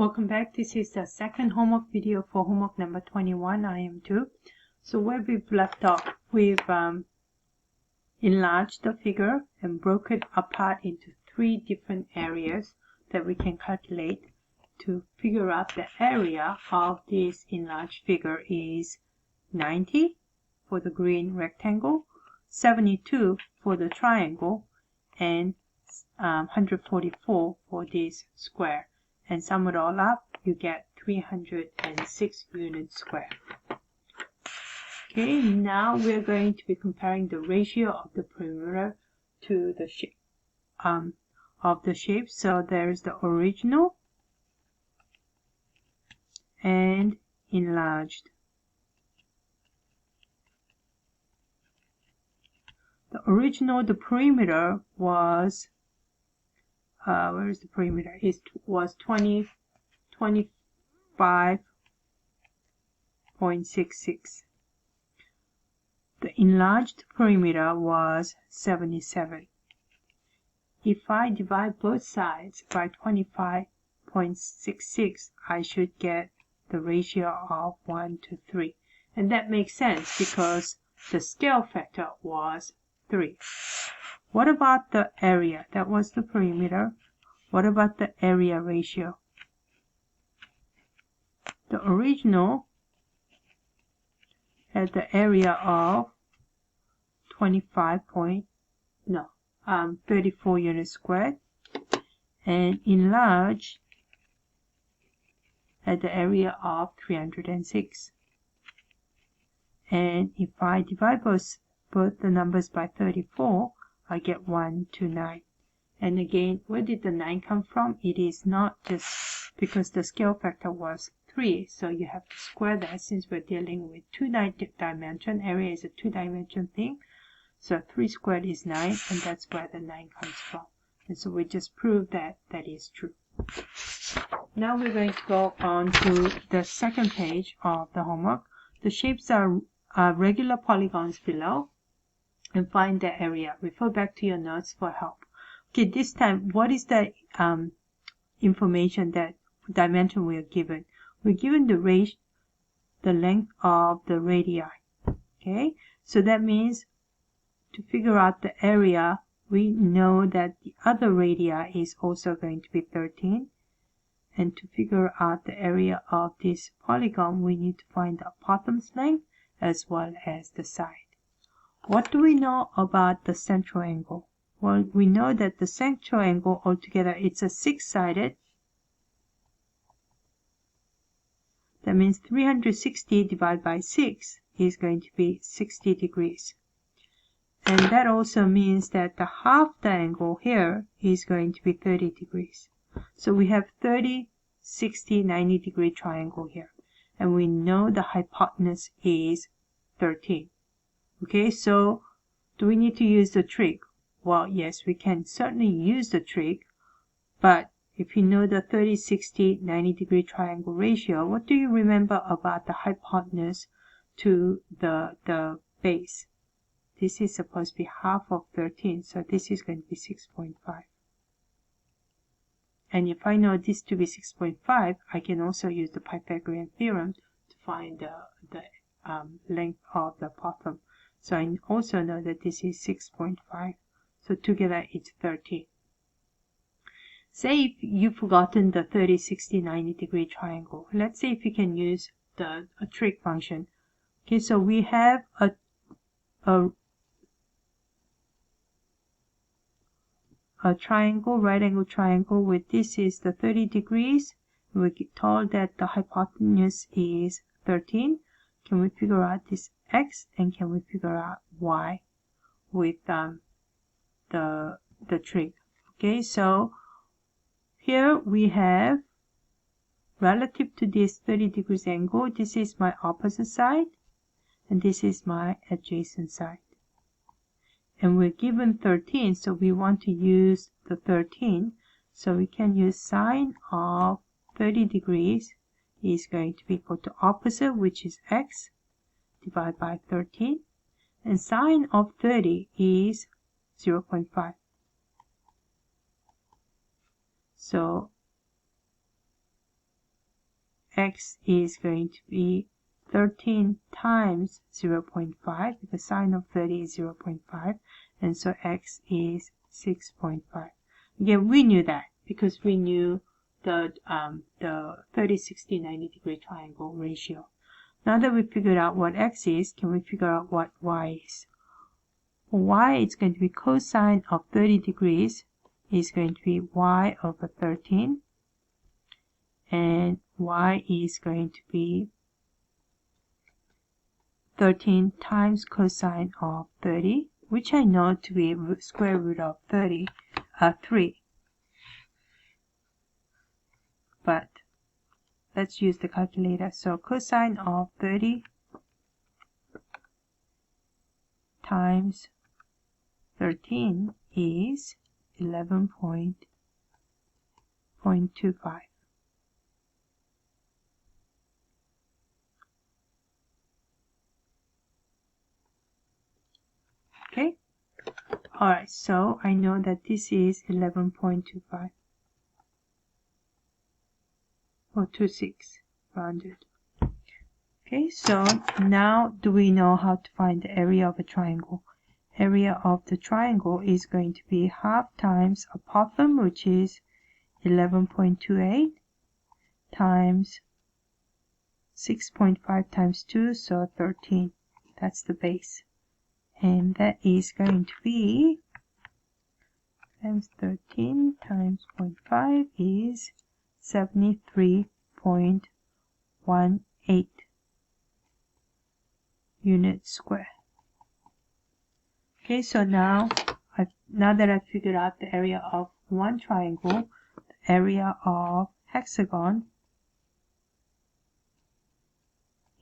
Welcome back. This is the second homework video for homework number 21, Im2. So where we've left off, we've enlarged the figure and broke it apart into 3 different areas that we can calculate. To figure out the area of this enlarged figure is 90 for the green rectangle, 72 for the triangle, and 144 for this square. And sum it all up, you get 306 units square. Okay, now we're going to be comparing the ratio of the perimeter to the shape of the shape. So there's the original and enlarged. The original, the perimeter was where is the perimeter? It was 25.66. The enlarged perimeter was 77. If I divide both sides by 25.66, I should get the ratio of 1 to 3. And that makes sense because the scale factor was 3. What about the area? That was the perimeter. What about the area ratio? The original had the area of 34 units squared, and enlarged had the area of 306. And if I divide both the numbers by 34, I get 129. And again, where did the 9 come from? It is not just because the scale factor was 3, so you have to square that since we're dealing with 2-dimension. Area is a 2-dimension thing. So 3 squared is 9, and that's where the 9 comes from. And so we just proved that that is true. Now we're going to go on to the second page of the homework. The shapes are regular polygons below, and find the area. Refer back to your notes for help. Okay, this time, what is the information, that dimension we are given? We're given the length of the radii. Okay, so that means to figure out the area, we know that the other radii is also going to be 13. And to figure out the area of this polygon, we need to find the bottom's length as well as the side. What do we know about the central angle? Well, we know that the central angle altogether, it's a 6-sided. That means 360 divided by 6 is going to be 60 degrees. And that also means that the half the angle here is going to be 30 degrees. So we have 30, 60, 90 degree triangle here. And we know the hypotenuse is 13. Okay, so do we need to use the trick? Well, yes, we can certainly use the trick, but if you know the 30, 60, 90 degree triangle ratio, what do you remember about the hypotenuse to the base? This is supposed to be half of 13, so this is going to be 6.5. And if I know this to be 6.5, I can also use the Pythagorean theorem to find the length of the bottom. So I also know that this is 6.5. So together it's 13. Say if you've forgotten the 30, 60, 90 degree triangle. Let's say if you can use a trig function. Okay, so we have a triangle, right angle triangle with this is the 30 degrees. We're told that the hypotenuse is 13. Can we figure out this x, and can we figure out y with the trig? Okay, so here we have, relative to this 30 degrees angle, this is my opposite side, and this is my adjacent side. And we're given 13, so we want to use the 13. So we can use sine of 30 degrees is going to be equal to opposite, which is x, divided by 13. And sine of 30 is 0.5. So x is going to be 13 times 0.5, because sine of 30 is 0.5, and so x is 6.5. Again, we knew that because we knew the 30, 60, 90 degree triangle ratio. Now that we figured out what x is, can we figure out what y is? For y, it's going to be cosine of 30 degrees is going to be y over 13, and y is going to be 13 times cosine of 30, which I know to be square root of 3. But let's use the calculator. So cosine of 30 times 13 is 11.25. Okay. All right. So I know that this is 11.25 or 26 rounded. Okay. So now do we know how to find the area of a triangle? Area of the triangle is going to be half times apothem, which is 11.28, times 6.5 times 2, so 13. That's the base. And that is going to be times 13 times 0.5 is 73.18 units square. Okay, so now that I've figured out the area of one triangle, the area of hexagon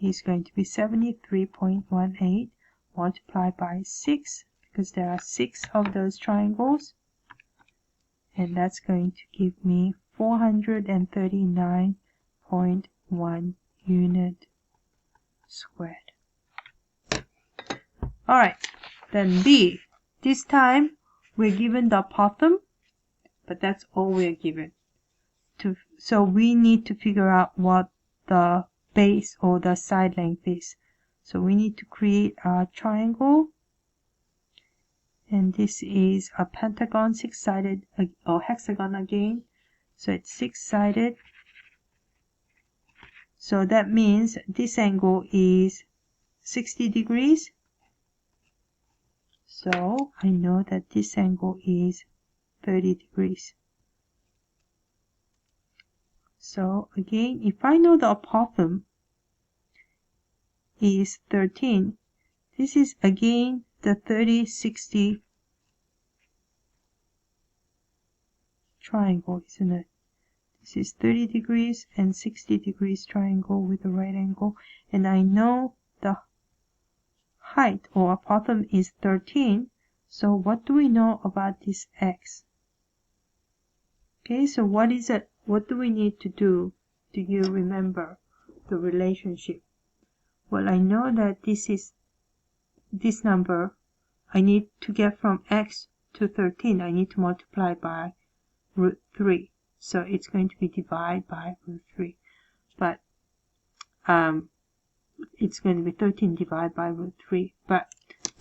is going to be 73.18 multiplied by 6, because there are 6 of those triangles, and that's going to give me 439.1 unit squared. Alright, then B. This time we're given the apothem, but that's all we're given. So we need to figure out what the base or the side length is. So we need to create a triangle, and this is a pentagon, 6-sided, or hexagon again. So it's 6-sided. So that means this angle is 60 degrees. So I know that this angle is 30 degrees. So again, if I know the apothem is 13, this is again the 30-60 triangle, isn't it? This is 30 degrees and 60 degrees triangle with a right angle, and I know the height or apothem is 13. So what do we know about this x? Okay, so what is it? What do we need to do? Do you remember the relationship? Well, I know that this number I need to get from x to 13. I need to multiply by root 3. So it's going to be divided by root 3. But it's going to be 13 divided by root 3. But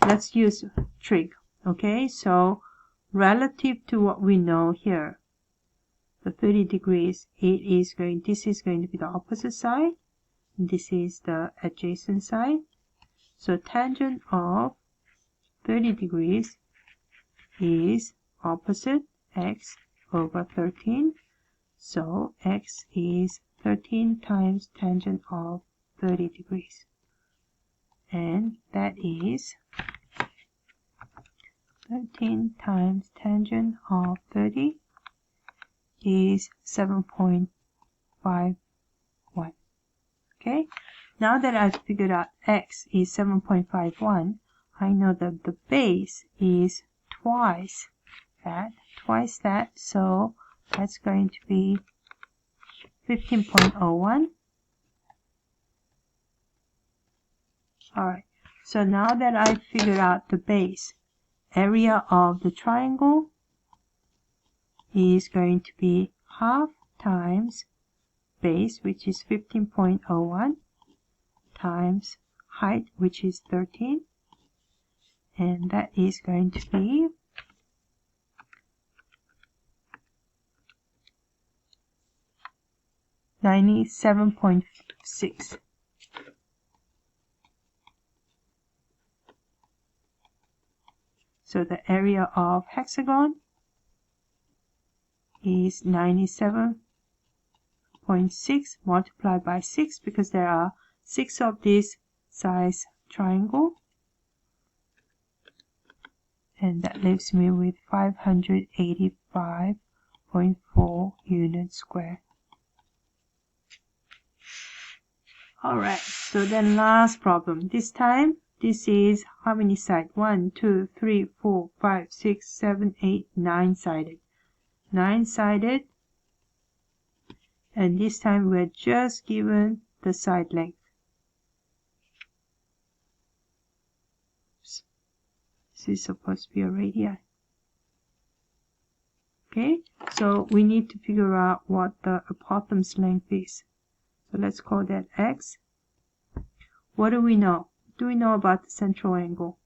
let's use trig. Okay, so relative to what we know here, the 30 degrees, this is going to be the opposite side. This is the adjacent side. So tangent of 30 degrees is opposite x over 13. So x is 13 times tangent of 30 degrees. And that is 13 times tangent of 30 is 7.51. Okay, now that I've figured out x is 7.51, I know that the base is twice that, so that's going to be 15.01. Alright, so now that I've figured out the base, area of the triangle is going to be half times base, which is 15.01, times height, which is 13, and that is going to be 97.6. So the area of hexagon is 97.6 multiplied by 6, because there are 6 of this size triangle, and that leaves me with 585.4 units square. Alright, so then last problem. This time, this is how many sides? 1, 2, 3, 4, 5, 6, 7, 8, 9 sided. 9 sided. And this time we're just given the side length. Oops. This is supposed to be a radii. Okay, so we need to figure out what the bottom's length is. So let's call that x. What do we know? What do we know about the central angle?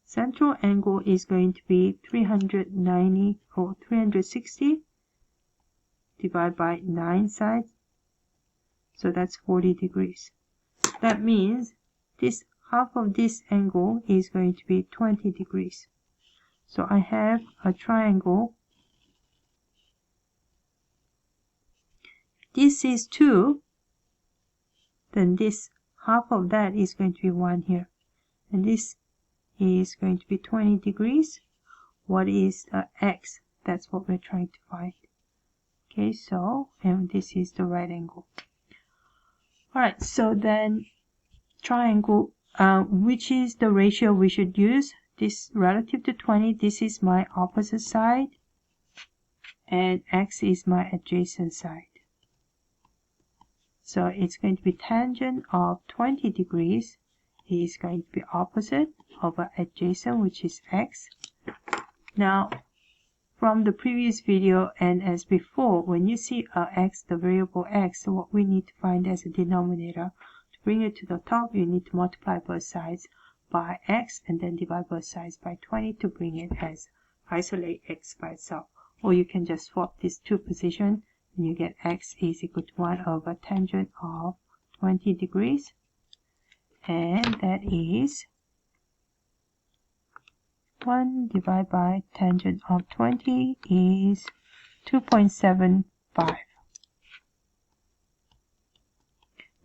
Central angle is going to be 390 or 360 divided by 9 sides. So that's 40 degrees. That means this half of this angle is going to be 20 degrees. So I have a triangle. This is 2. Then this half of that is going to be 1 here. And this is going to be 20 degrees. What is x? That's what we're trying to find. Okay, so, and this is the right angle. Alright, so then triangle, which is the ratio we should use? This relative to 20, this is my opposite side, and x is my adjacent side. So it's going to be tangent of 20 degrees is going to be opposite over adjacent, which is x. Now, from the previous video and as before, when you see x, the variable x, so what we need to find as a denominator, to bring it to the top, you need to multiply both sides by x and then divide both sides by 20 to bring it as isolate x by itself. Or you can just swap these two positions and you get x is equal to 1 over tangent of 20 degrees. And that is 1 divided by tangent of 20 is 2.75.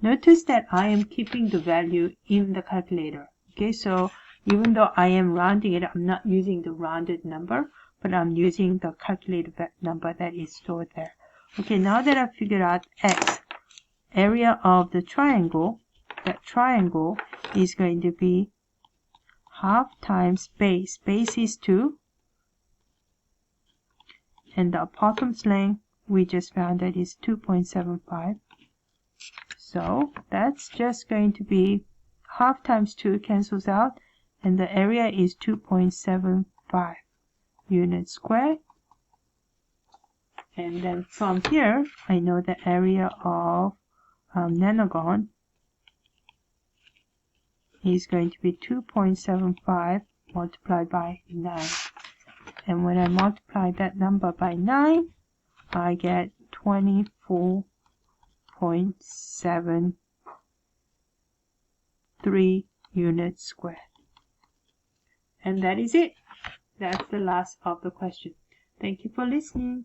Notice that I am keeping the value in the calculator. Okay, so even though I am rounding it, I'm not using the rounded number, but I'm using the calculated number that is stored there. Okay, now that I've figured out x, area of the triangle, that triangle is going to be half times base. Base is 2. And the bottom's length, we just found that is 2.75. So that's just going to be half times 2 cancels out. And the area is 2.75 units squared. And then from here, I know the area of nanogon is going to be 2.75 multiplied by 9. And when I multiply that number by 9, I get 24.73 units squared. And that is it. That's the last of the question. Thank you for listening.